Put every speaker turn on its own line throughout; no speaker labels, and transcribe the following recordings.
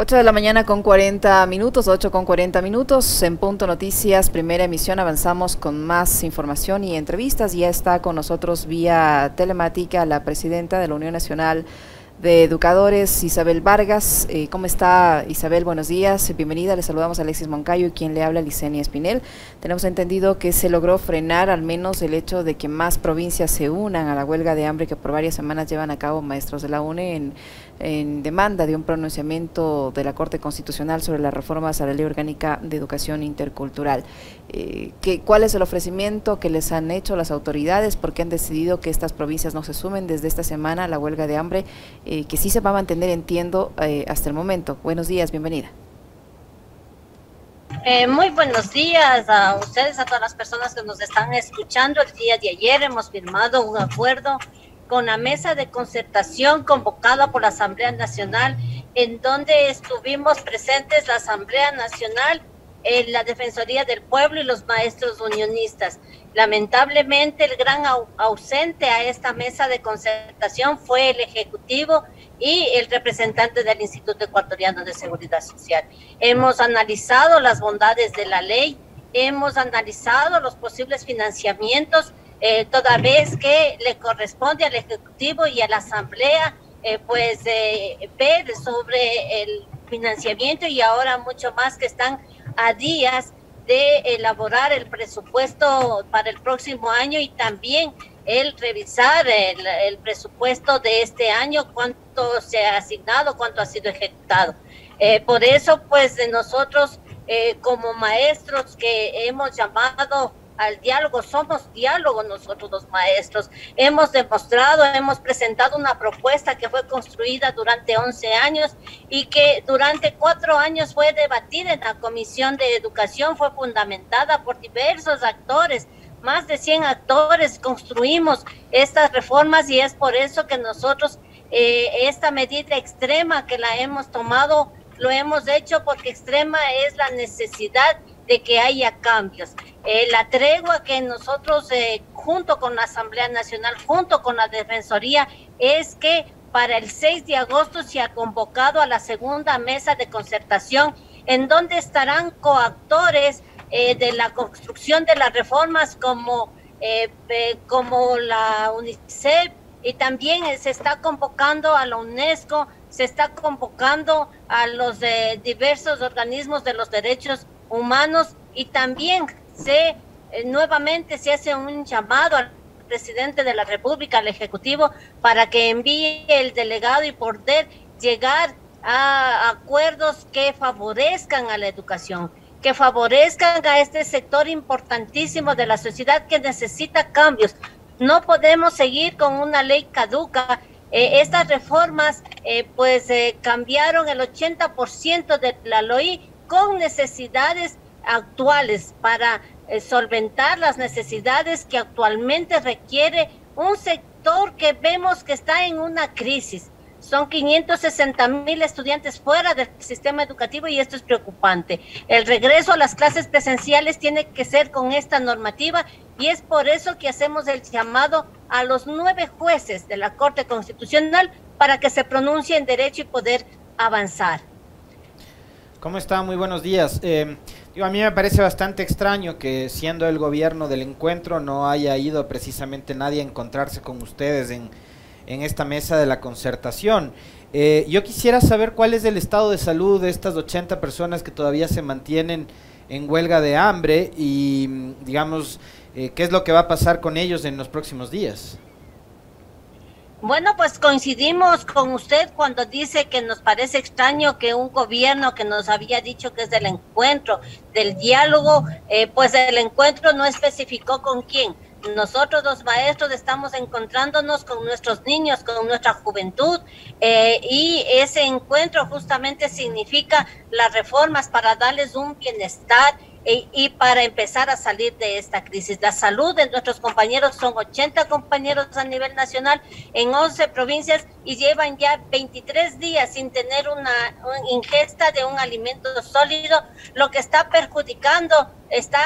8 de la mañana con 40 minutos, 8 con 40 minutos, en Punto Noticias, primera emisión, avanzamos con más información y entrevistas. Ya está con nosotros vía telemática la presidenta de la Unión Nacional de Educadores, Isabel Vargas. ¿Cómo está, Isabel? Buenos días, bienvenida. Le saludamos a Alexis Moncayo y quien le habla, Licenia Espinel. Tenemos entendido que se logró frenar al menos el hecho de que más provincias se unan a la huelga de hambre que por varias semanas llevan a cabo maestros de la UNE en demanda de un pronunciamiento de la Corte Constitucional sobre las reformas a la Ley Orgánica de Educación Intercultural. ¿Cuál es el ofrecimiento que les han hecho las autoridades? ¿Por qué han decidido que estas provincias no se sumen desde esta semana a la huelga de hambre? Que sí se va a mantener, entiendo, hasta el momento. Buenos días, bienvenida.
Muy buenos días a ustedes, a todas las personas que nos están escuchando. El día de ayer hemos firmado un acuerdo con la mesa de concertación convocada por la Asamblea Nacional, en donde estuvimos presentes la Asamblea Nacional, la Defensoría del Pueblo y los maestros unionistas. Lamentablemente, el gran ausente a esta mesa de concertación fue el Ejecutivo y el representante del Instituto Ecuatoriano de Seguridad Social. Hemos analizado las bondades de la ley, hemos analizado los posibles financiamientos, toda vez que le corresponde al Ejecutivo y a la Asamblea ver sobre el financiamiento, y ahora mucho más que están a días de elaborar el presupuesto para el próximo año y también el revisar el presupuesto de este año, cuánto se ha asignado, cuánto ha sido ejecutado. Por eso, pues, nosotros como maestros que hemos llamado al diálogo, somos diálogo nosotros los maestros, hemos demostrado, hemos presentado una propuesta que fue construida durante 11 años y que durante 4 años fue debatida en la Comisión de Educación, fue fundamentada por diversos actores, más de 100 actores construimos estas reformas, y es por eso que nosotros esta medida extrema que la hemos tomado, lo hemos hecho porque extrema es la necesidad de que haya cambios. La tregua que nosotros, junto con la Asamblea Nacional, junto con la Defensoría, es que para el 6 de agosto se ha convocado a la segunda mesa de concertación, en donde estarán coactores de la construcción de las reformas como la UNICEF, y también se está convocando a la UNESCO, se está convocando a los diversos organismos de los derechos humanos, y también nuevamente se hace un llamado al presidente de la República, al Ejecutivo, para que envíe el delegado y poder llegar a acuerdos que favorezcan a la educación, que favorezcan a este sector importantísimo de la sociedad que necesita cambios. No podemos seguir con una ley caduca. Estas reformas cambiaron el 80% de la ley con necesidades actuales para solventar las necesidades que actualmente requiere un sector que vemos que está en una crisis. Son 560,000 estudiantes fuera del sistema educativo y esto es preocupante. El regreso a las clases presenciales tiene que ser con esta normativa, y es por eso que hacemos el llamado a los 9 jueces de la Corte Constitucional para que se pronuncie en derecho y poder avanzar.
¿Cómo está? Muy buenos días. A mí me parece bastante extraño que, siendo el gobierno del encuentro, no haya ido precisamente nadie a encontrarse con ustedes en esta mesa de la concertación. Yo quisiera saber cuál es el estado de salud de estas 80 personas que todavía se mantienen en huelga de hambre y, digamos, qué es lo que va a pasar con ellos en los próximos días.
Bueno, pues coincidimos con usted cuando dice que nos parece extraño que un gobierno que nos había dicho que es del encuentro, del diálogo, pues el encuentro no especificó con quién. Nosotros los maestros estamos encontrándonos con nuestros niños, con nuestra juventud, y ese encuentro justamente significa las reformas para darles un bienestar y para empezar a salir de esta crisis. La salud de nuestros compañeros, son 80 compañeros a nivel nacional en 11 provincias y llevan ya 23 días sin tener una ingesta de un alimento sólido, lo que está perjudicando, está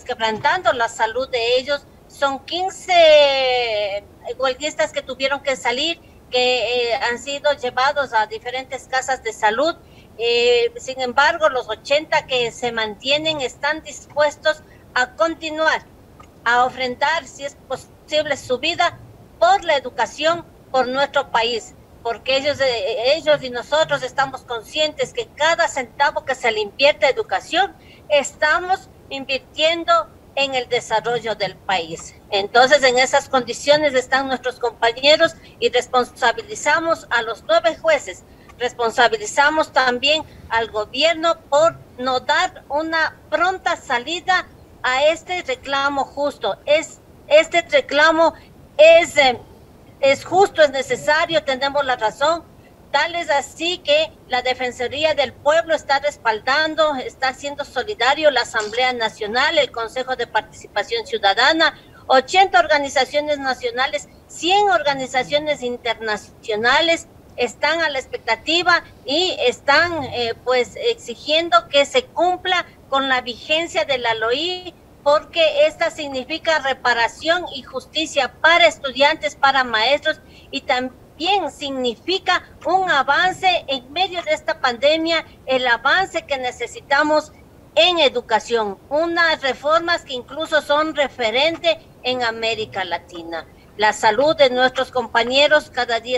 quebrantando la salud de ellos. Son 15 huelguistas que tuvieron que salir, que han sido llevados a diferentes casas de salud, Sin embargo, los 80 que se mantienen están dispuestos a continuar, a ofrendar, si es posible, su vida por la educación, por nuestro país, porque ellos y nosotros estamos conscientes que cada centavo que se le invierte a educación, estamos invirtiendo en el desarrollo del país. Entonces, en esas condiciones están nuestros compañeros y responsabilizamos a los 9 jueces, responsabilizamos también al gobierno por no dar una pronta salida a este reclamo justo. Este reclamo es justo, es necesario, tenemos la razón. Tal es así que la Defensoría del Pueblo está respaldando, está siendo solidario la Asamblea Nacional, el Consejo de Participación Ciudadana, 80 organizaciones nacionales, 100 organizaciones internacionales están a la expectativa y están pues exigiendo que se cumpla con la vigencia de la LOI, porque esta significa reparación y justicia para estudiantes, para maestros, y también significa un avance en medio de esta pandemia, el avance que necesitamos en educación, unas reformas que incluso son referente en América Latina. La salud de nuestros compañeros cada día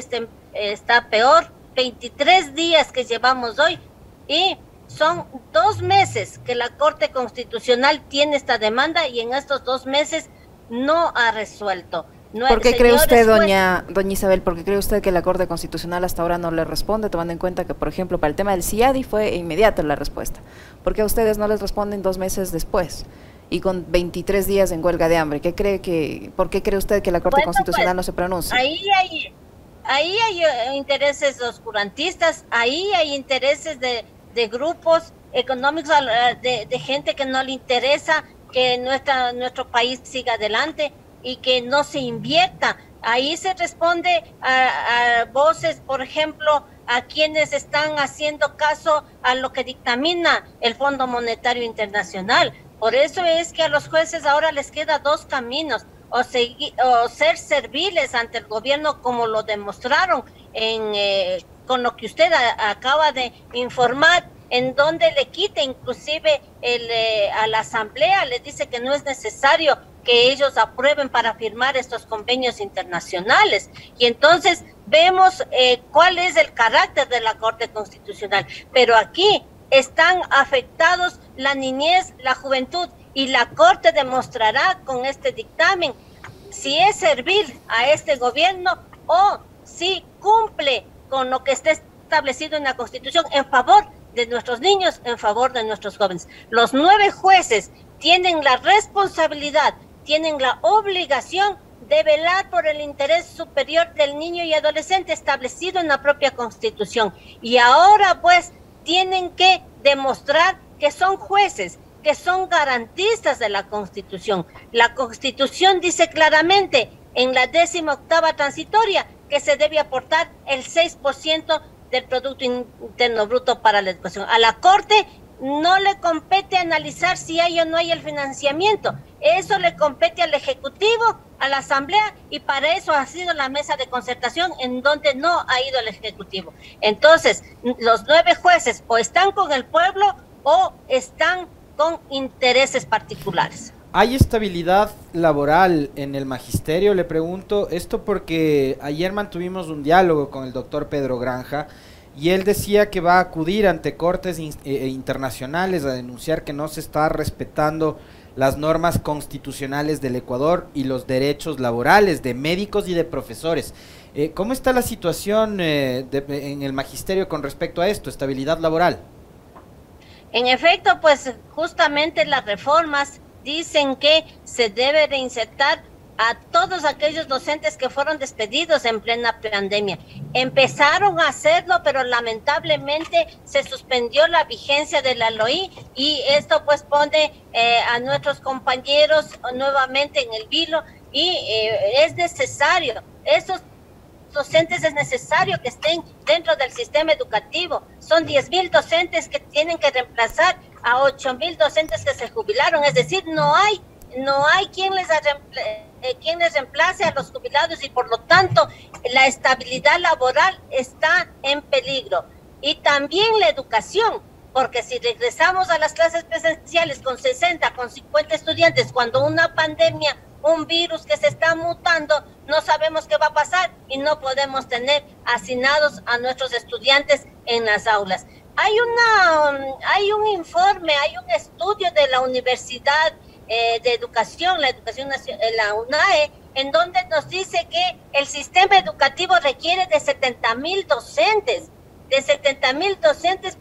está peor, 23 días que llevamos hoy, y son 2 meses que la Corte Constitucional tiene esta demanda y en estos 2 meses no ha resuelto.
¿Por qué cree usted, doña Isabel, por qué cree usted que la Corte Constitucional hasta ahora no le responde, tomando en cuenta que, por ejemplo, para el tema del CIADI fue inmediata la respuesta? ¿Por qué a ustedes no les responden 2 meses después y con 23 días en huelga de hambre? ¿Por qué cree usted que la Corte Constitucional no se pronuncia?
Ahí hay intereses oscurantistas, ahí hay intereses de grupos económicos, de gente que no le interesa que nuestro país siga adelante y que no se invierta. Ahí se responde a voces, por ejemplo, a quienes están haciendo caso a lo que dictamina el Fondo Monetario Internacional. Por eso es que a los jueces ahora les queda 2 caminos, o ser serviles ante el gobierno, como lo demostraron con lo que usted acaba de informar, en donde le quite inclusive a la Asamblea, le dice que no es necesario que ellos aprueben para firmar estos convenios internacionales. Y entonces vemos cuál es el carácter de la Corte Constitucional. Pero aquí están afectados la niñez, la juventud, y la Corte demostrará con este dictamen si es servil a este gobierno o si cumple con lo que está establecido en la Constitución en favor de nuestros niños, en favor de nuestros jóvenes. Los 9 jueces tienen la responsabilidad, tienen la obligación de velar por el interés superior del niño y adolescente establecido en la propia Constitución. Y ahora pues tienen que demostrar que son jueces, que son garantistas de la Constitución. La Constitución dice claramente en la 18ª transitoria que se debe aportar el 6% del Producto Interno Bruto para la educación. A la Corte no le compete analizar si hay o no hay el financiamiento. Eso le compete al Ejecutivo, a la Asamblea, y para eso ha sido la mesa de concertación en donde no ha ido el Ejecutivo. Entonces, los 9 jueces o están con el pueblo o están con intereses particulares.
¿Hay estabilidad laboral en el magisterio? Le pregunto esto porque ayer mantuvimos un diálogo con el doctor Pedro Granja y él decía que va a acudir ante cortes internacionales a denunciar que no se está respetando las normas constitucionales del Ecuador y los derechos laborales de médicos y de profesores. ¿Cómo está la situación en el magisterio con respecto a esto, estabilidad laboral?
En efecto, pues justamente las reformas dicen que se debe reinsertar a todos aquellos docentes que fueron despedidos en plena pandemia. Empezaron a hacerlo, pero lamentablemente se suspendió la vigencia de la LOI y esto pues pone a nuestros compañeros nuevamente en el vilo y es necesario, esos docentes es necesario que estén dentro del sistema educativo. Son 10,000 docentes que tienen que reemplazar a 8,000 docentes que se jubilaron, es decir, no hay quien les reemplace a los jubilados y por lo tanto la estabilidad laboral está en peligro. y también la educación, porque si regresamos a las clases presenciales con 60, con 50 estudiantes, cuando una pandemia, un virus que se está mutando, no sabemos qué va a pasar y no podemos tener asignados a nuestros estudiantes en las aulas. Hay un informe, hay un estudio de la Universidad de Educación, la UNAE, en donde nos dice que el sistema educativo requiere de 70,000 docentes,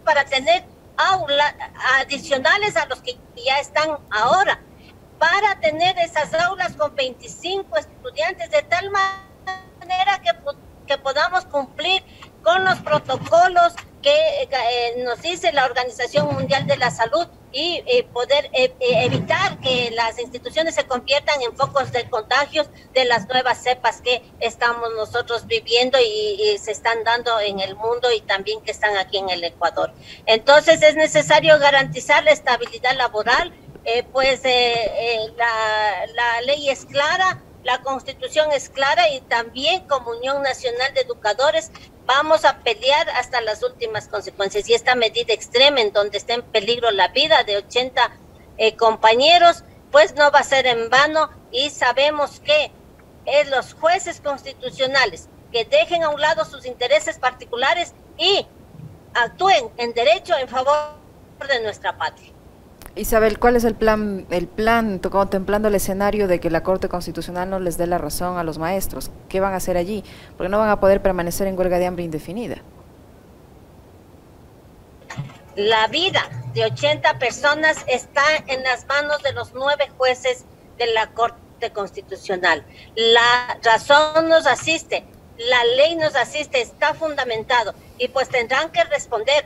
para tener aulas adicionales a los que ya están ahora, para tener esas aulas con 25 estudiantes, de tal manera que podamos cumplir con los protocolos que nos dice la Organización Mundial de la Salud y poder evitar que las instituciones se conviertan en focos de contagios de las nuevas cepas que estamos nosotros viviendo y se están dando en el mundo y también que están aquí en el Ecuador. Entonces es necesario garantizar la estabilidad laboral, la ley es clara, la Constitución es clara y también como Unión Nacional de Educadores vamos a pelear hasta las últimas consecuencias. Y esta medida extrema en donde está en peligro la vida de 80 compañeros, pues no va a ser en vano, y sabemos que es los jueces constitucionales que dejen a un lado sus intereses particulares y actúen en derecho en favor de nuestra patria.
Isabel, ¿cuál es el plan contemplando el escenario de que la Corte Constitucional no les dé la razón a los maestros? ¿Qué van a hacer allí? Porque no van a poder permanecer en huelga de hambre indefinida.
La vida de 80 personas está en las manos de los 9 jueces de la Corte Constitucional. La razón nos asiste, la ley nos asiste, está fundamentado, y pues tendrán que responder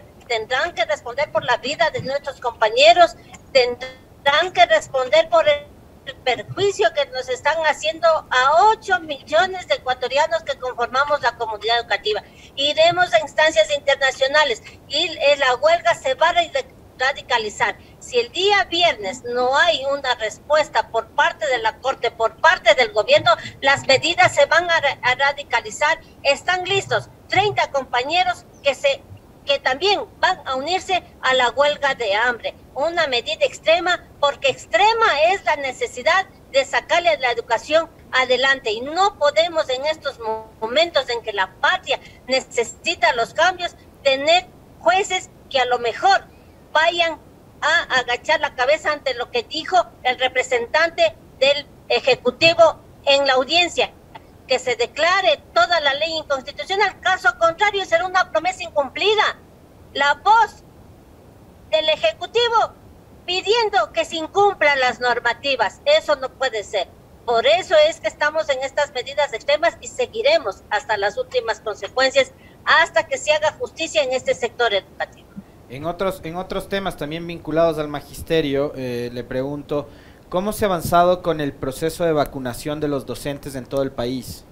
por la vida de nuestros compañeros, tendrán que responder por el perjuicio que nos están haciendo a 8 millones de ecuatorianos que conformamos la comunidad educativa. Iremos a instancias internacionales y la huelga se va a radicalizar. Si el día viernes no hay una respuesta por parte de la Corte, por parte del gobierno, las medidas se van a radicalizar. Están listos 30 compañeros que también van a unirse a la huelga de hambre. Una medida extrema, porque extrema es la necesidad de sacarle la educación adelante, y no podemos en estos momentos en que la patria necesita los cambios, tener jueces que a lo mejor vayan a agachar la cabeza ante lo que dijo el representante del Ejecutivo en la audiencia, que se declare toda la ley inconstitucional. Caso contrario, será una promesa incumplida. La voz del Ejecutivo pidiendo que se incumplan las normativas, eso no puede ser. Por eso es que estamos en estas medidas extremas y seguiremos hasta las últimas consecuencias, hasta que se haga justicia en este sector educativo.
En otros temas también vinculados al magisterio, le pregunto, ¿cómo se ha avanzado con el proceso de vacunación de los docentes en todo el país?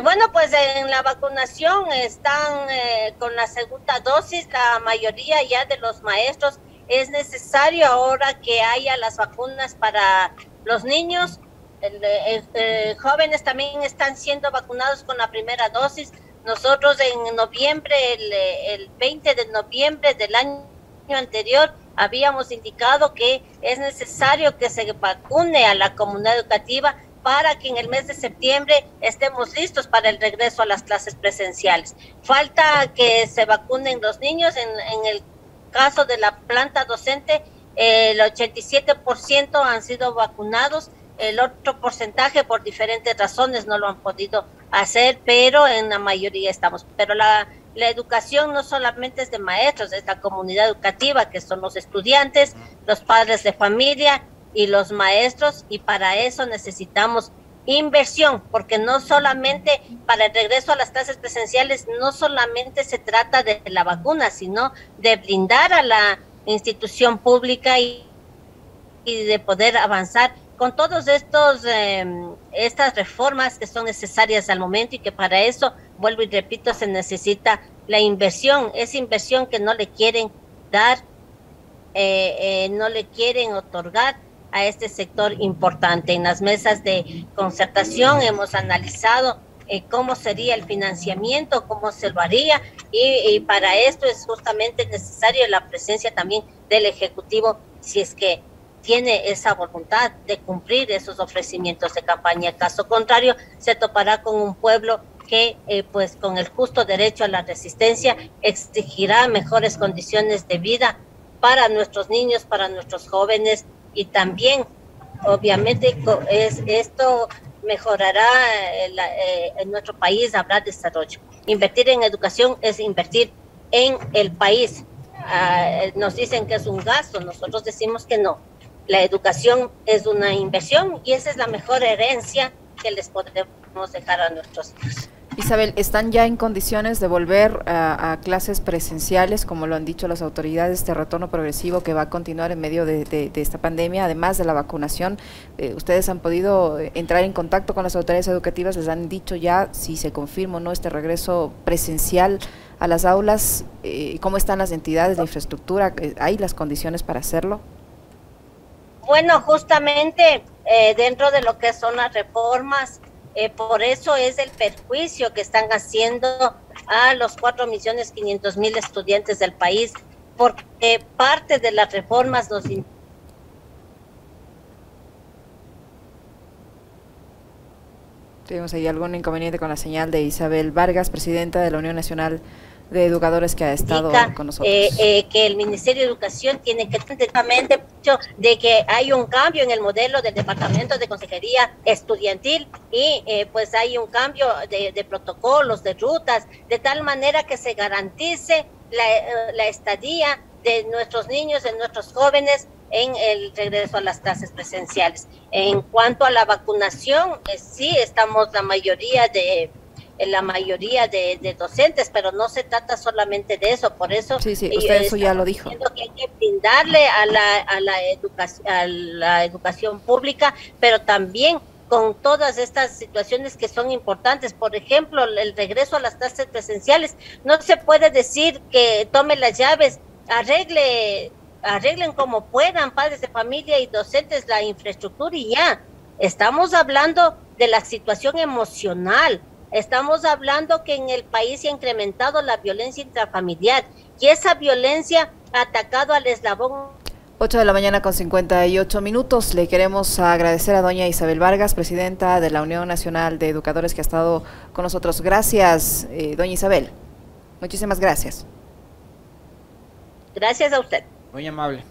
Bueno, pues en la vacunación están con la segunda dosis, la mayoría ya de los maestros. Es necesario ahora que haya las vacunas para los niños. Jóvenes también están siendo vacunados con la primera dosis. Nosotros en noviembre, el 20 de noviembre del año anterior, habíamos indicado que es necesario que se vacune a la comunidad educativa para que en el mes de septiembre estemos listos para el regreso a las clases presenciales. Falta que se vacunen los niños. En el caso de la planta docente, el 87% han sido vacunados. El otro porcentaje, por diferentes razones, no lo han podido hacer, pero en la mayoría estamos. Pero la educación no solamente es de maestros, es la comunidad educativa, que son los estudiantes, los padres de familia y los maestros, y para eso necesitamos inversión, porque no solamente para el regreso a las clases presenciales, no solamente se trata de la vacuna, sino de blindar a la institución pública y de poder avanzar con todos estas reformas que son necesarias al momento, y que para eso, vuelvo y repito, se necesita la inversión, esa inversión que no le quieren dar, no le quieren otorgar a este sector importante. En las mesas de concertación hemos analizado cómo sería el financiamiento, cómo se lo haría, y para esto es justamente necesario la presencia también del Ejecutivo, si es que tiene esa voluntad de cumplir esos ofrecimientos de campaña. Caso contrario, se topará con un pueblo que, pues con el justo derecho a la resistencia, exigirá mejores condiciones de vida para nuestros niños, para nuestros jóvenes, y también, obviamente, esto mejorará en nuestro país, habrá desarrollo. Invertir en educación es invertir en el país. Nos dicen que es un gasto, nosotros decimos que no. La educación es una inversión y esa es la mejor herencia que les podemos dejar a nuestros hijos.
Isabel, ¿están ya en condiciones de volver a clases presenciales, como lo han dicho las autoridades, este retorno progresivo que va a continuar en medio de esta pandemia, además de la vacunación? ¿Ustedes han podido entrar en contacto con las autoridades educativas? ¿Les han dicho ya si se confirma o no este regreso presencial a las aulas? ¿Cómo están las entidades, la infraestructura? ¿Hay las condiciones para hacerlo?
Bueno, justamente dentro de lo que son las reformas, por eso es el perjuicio que están haciendo a los 4.500.000 estudiantes del país, porque parte de las reformas nos...
Tenemos ahí algún inconveniente con la señal de Isabel Vargas, presidenta de la Unión Nacional de Educadores, que ha estado con nosotros.
Que el Ministerio de Educación tiene que atentamente de que hay un cambio en el modelo del Departamento de Consejería Estudiantil y pues hay un cambio de protocolos, de rutas, de tal manera que se garantice la estadía de nuestros niños, de nuestros jóvenes en el regreso a las clases presenciales. En cuanto a la vacunación, sí estamos la mayoría de docentes, pero no se trata solamente de eso, por eso
sí, usted eso ya lo dijo,
que hay que brindarle a la educación pública, pero también con todas estas situaciones que son importantes. Por ejemplo, el regreso a las clases presenciales, no se puede decir que tome las llaves, arreglen como puedan, padres de familia y docentes, la infraestructura, y ya. Estamos hablando de la situación emocional. Estamos hablando que en el país se ha incrementado la violencia intrafamiliar y esa violencia ha atacado al eslabón.
8 de la mañana con 58 minutos. Le queremos agradecer a doña Isabel Vargas, presidenta de la Unión Nacional de Educadores, que ha estado con nosotros. Gracias, doña Isabel. Muchísimas gracias.
Gracias a usted.
Muy amable.